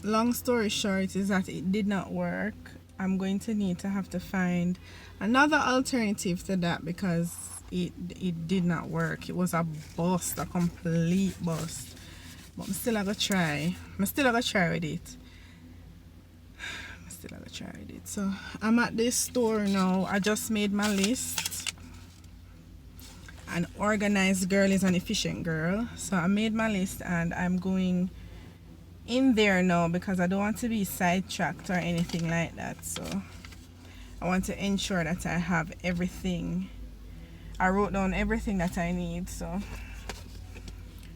long story short is that it did not work. I'm going to have to find another alternative to that because it did not work. It was a bust, a complete bust. But I'm still gonna try. I'm still gonna try with it. So I'm at this store now. I just made my list. An organized girl is an efficient girl. So I made my list and I'm going in there now because I don't want to be sidetracked or anything like that. So I want to ensure that I have everything. I wrote down everything that I need, so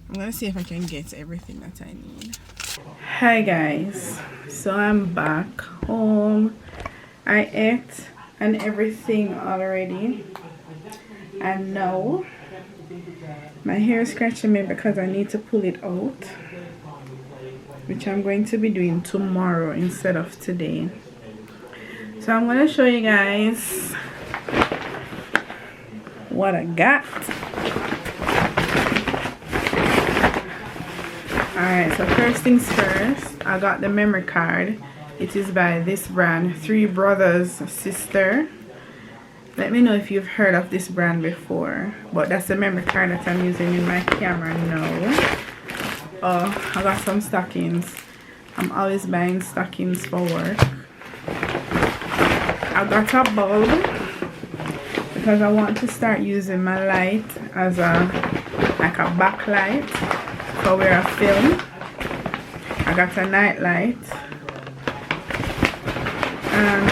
I'm gonna see if I can get everything that I need. Hi guys, so I'm back home. I ate and everything already, and now my hair is scratching me because I need to pull it out, which I'm going to be doing tomorrow instead of today. So I'm going to show you guys what I got. Alright, so first things first, I got the memory card. It is by this brand, Three Brothers Sister. Let me know if you've heard of this brand before, but that's the memory card that I'm using in my camera now. Oh, I got some stockings. I'm always buying stockings for work. I got a bulb because I want to start using my light as like a backlight for where I film. I got a night light and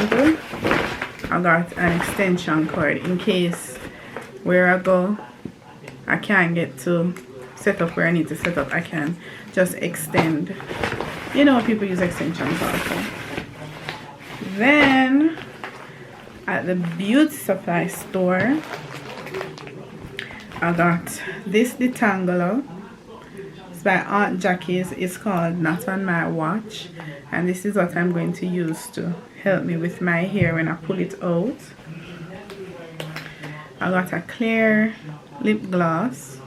I got an extension cord in case where I go I can't get to set up where I need to set up. I can just extend. You know, people use extensions also. Then at the beauty supply store I got this detangler. It's by Aunt Jackie's. It's called Not On My Watch, and this is what I'm going to use to help me with my hair when I pull it out. I got a clear lip gloss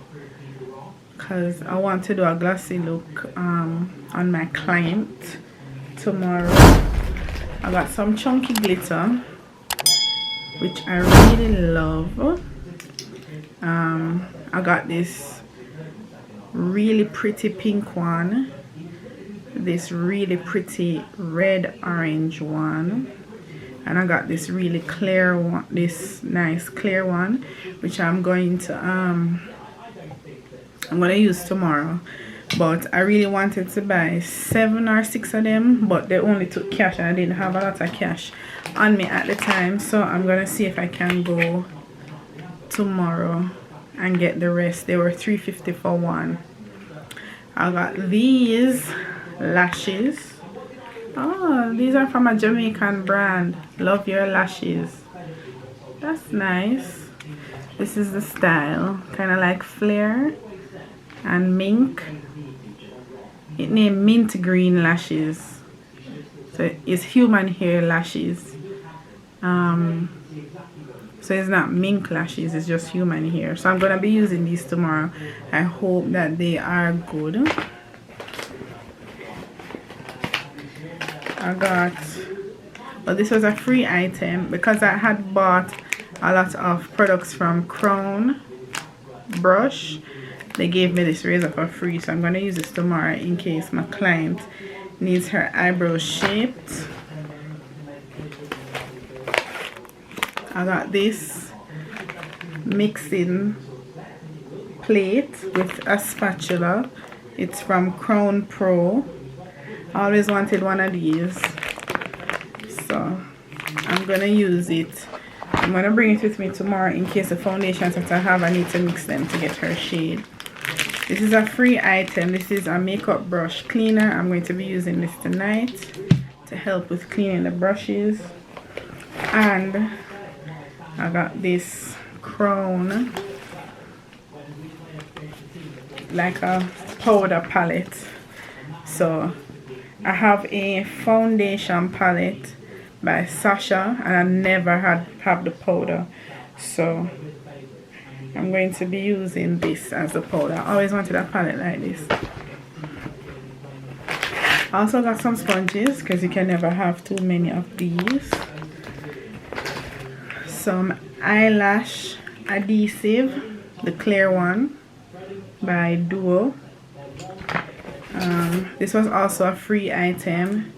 because I want to do a glossy look on my client tomorrow. I got some chunky glitter, which I really love. I got this really pretty pink one, this really pretty red orange one, and I got this really clear one, this nice clear one, which I'm going to use tomorrow. But I really wanted to buy 7 or 6 of them, but they only took cash and I didn't have a lot of cash on me at the time, so I'm gonna see if I can go tomorrow and get the rest. They were $3.50 for one. I got these lashes. Oh, these are from a Jamaican brand. Love Your Lashes. That's nice. This is the style, kind of like flare and mink. It named mint green lashes, so it's human hair lashes. So it's not mink lashes, it's just human hair. So I'm gonna be using these tomorrow. I hope that they are good. I got, well, this was a free item because I had bought a lot of products from Crown Brush. They gave me this razor for free, so I'm going to use this tomorrow in case my client needs her eyebrows shaped. I got this mixing plate with a spatula. It's from Crown Pro. I always wanted one of these, so I'm going to use it. I'm going to bring it with me tomorrow in case the foundations that I have, I need to mix them to get her shade. This is a free item. This is a makeup brush cleaner. I'm going to be using this tonight to help with cleaning the brushes. And I got this Crown, like a powder palette. So I have a foundation palette by Sasha, and I never have the powder, so I'm going to be using this as the powder. I always wanted a palette like this. I also got some sponges because you can never have too many of these. Some eyelash adhesive, the clear one by Duo. This was also a free item.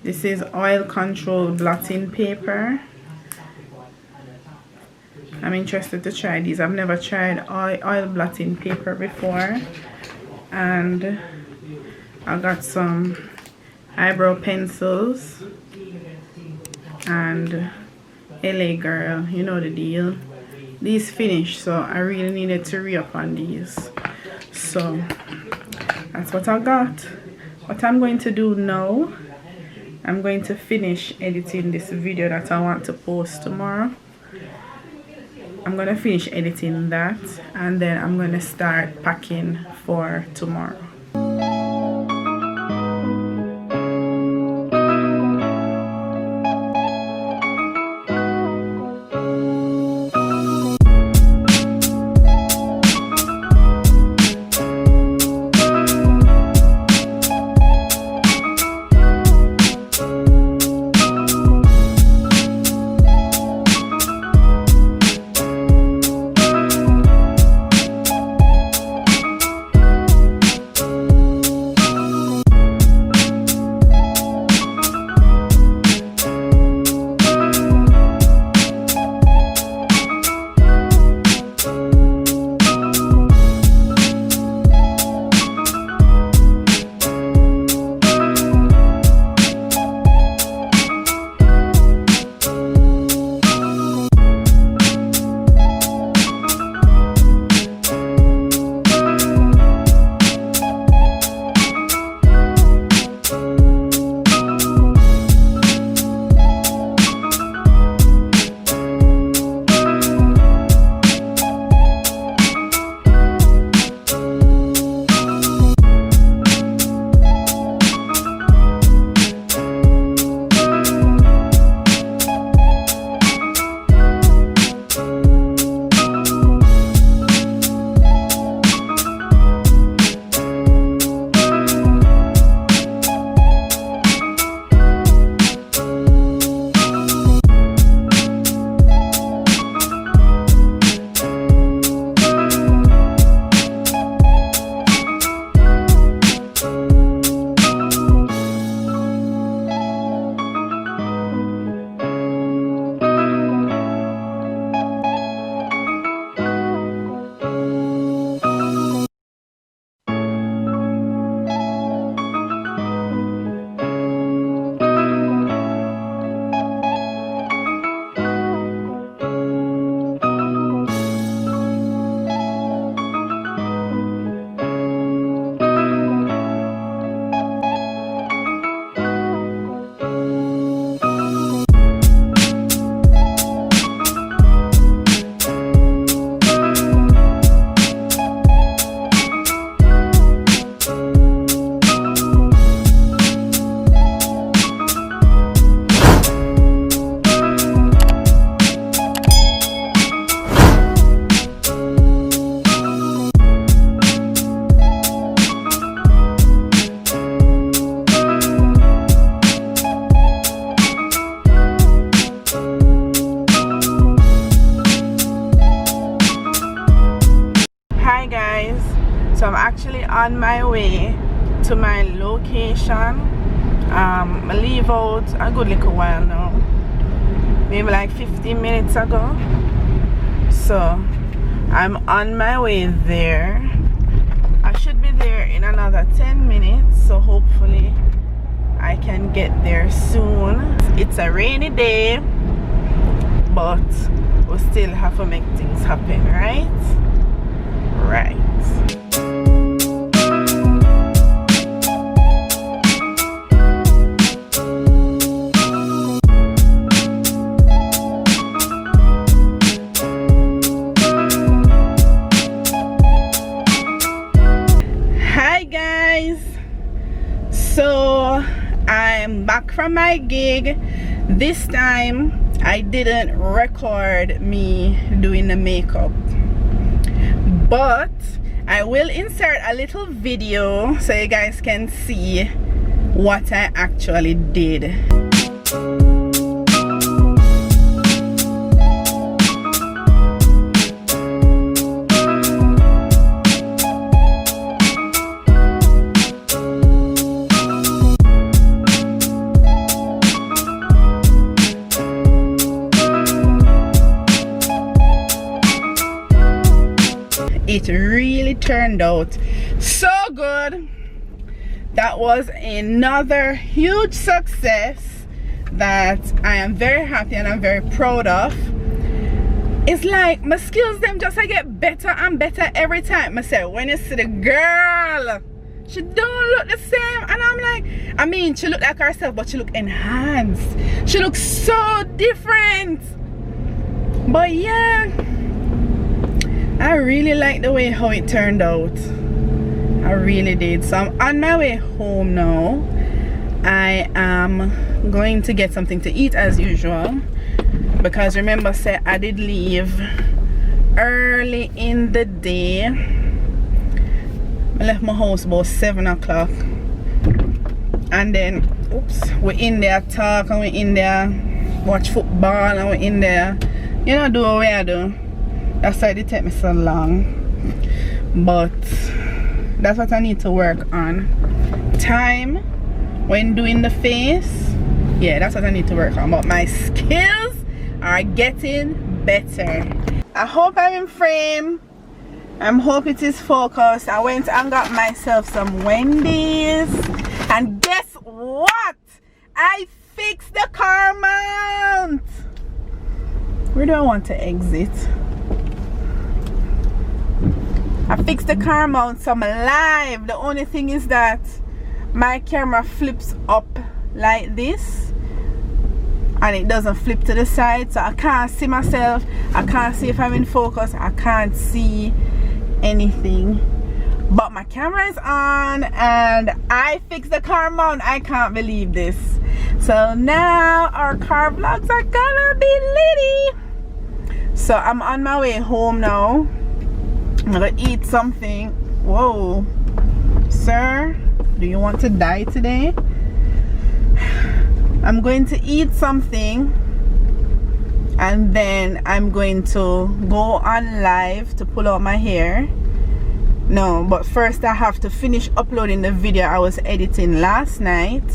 This is oil control blotting paper. I'm interested to try these. I've never tried oil blotting paper before. And I got some eyebrow pencils and LA Girl, you know the deal. These finished, so I really needed to re-up on these. So that's what I got. What I'm going to do now, I'm going to finish editing this video that I want to post tomorrow. I'm going to finish editing that, and then I'm going to start packing for tomorrow. So I'm actually on my way to my location. I leave out a good little while now, maybe like 15 minutes ago. So I'm on my way there. I should be there in another 10 minutes, so hopefully I can get there soon. It's a rainy day, but we still have to make things happen, right? Right. Hi guys, so I'm back from my gig. This time I didn't record me doing the makeup, but I will insert a little video so you guys can see what I actually did. It really turned out so good. That was another huge success that I am very happy and I'm very proud of. It's like my skills them just get better and better every time. I say when you see the girl, she don't look the same, and I'm like, I mean, she look like herself, but she look enhanced. She looks so different. But yeah, I really like the way how it turned out. I really did. So I'm on my way home now. I am going to get something to eat as usual, because remember, say I did leave early in the day. I left my house about 7 o'clock, and then we're in there talk, and we're in there watch football, and we're in there, you know, do what I do. That's why it did take me so long, but that's what I need to work on. Time when doing the face, yeah, that's what I need to work on. But my skills are getting better. I hope I'm in frame. I hope it is focused. I went and got myself some Wendy's, and guess what? I fixed the car mount. Where do I want to exit? I fixed the car mount, so I'm live. The only thing is that my camera flips up like this, and it doesn't flip to the side, so I can't see myself. I can't see if I'm in focus. I can't see anything. But my camera is on, and I fixed the car mount. I can't believe this. So now our car vlogs are gonna be litty. So I'm on my way home now. I'm gonna eat something. Whoa, sir, do you want to die today? I'm going to eat something, and then I'm going to go on live to pull out my hair. No, but first I have to finish uploading the video I was editing last night,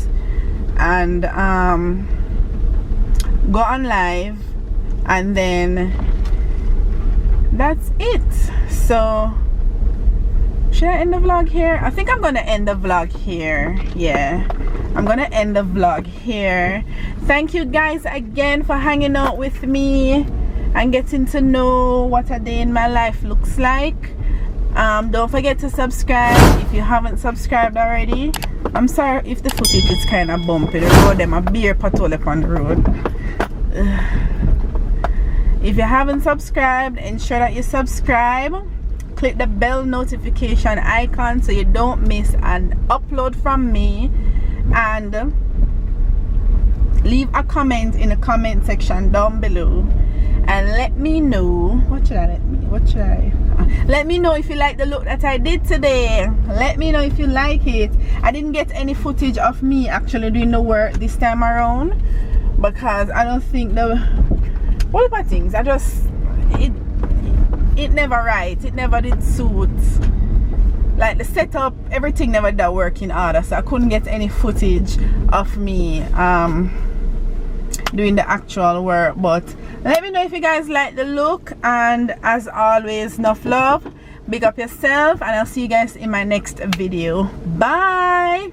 and go on live, and then that's it. So should I end the vlog here? I think I'm gonna end the vlog here. Yeah, I'm gonna end the vlog here. Thank you guys again for hanging out with me and getting to know what a day in my life looks like. Don't forget to subscribe if you haven't subscribed already. I'm sorry if the footage is kind of bumpy. The road them a beer patrol up on the road. If you haven't subscribed, ensure that you subscribe. Click the bell notification icon so you don't miss an upload from me, and leave a comment in the comment section down below, and let me know let me know if you like the look that I did today. Let me know if you like it. I didn't get any footage of me actually doing the work this time around, because I don't think the all my things, I just it never right, it never did suit, like the setup, everything never did work in order, so I couldn't get any footage of me doing the actual work. But let me know if you guys like the look, and as always, enough love, big up yourself, and I'll see you guys in my next video. Bye.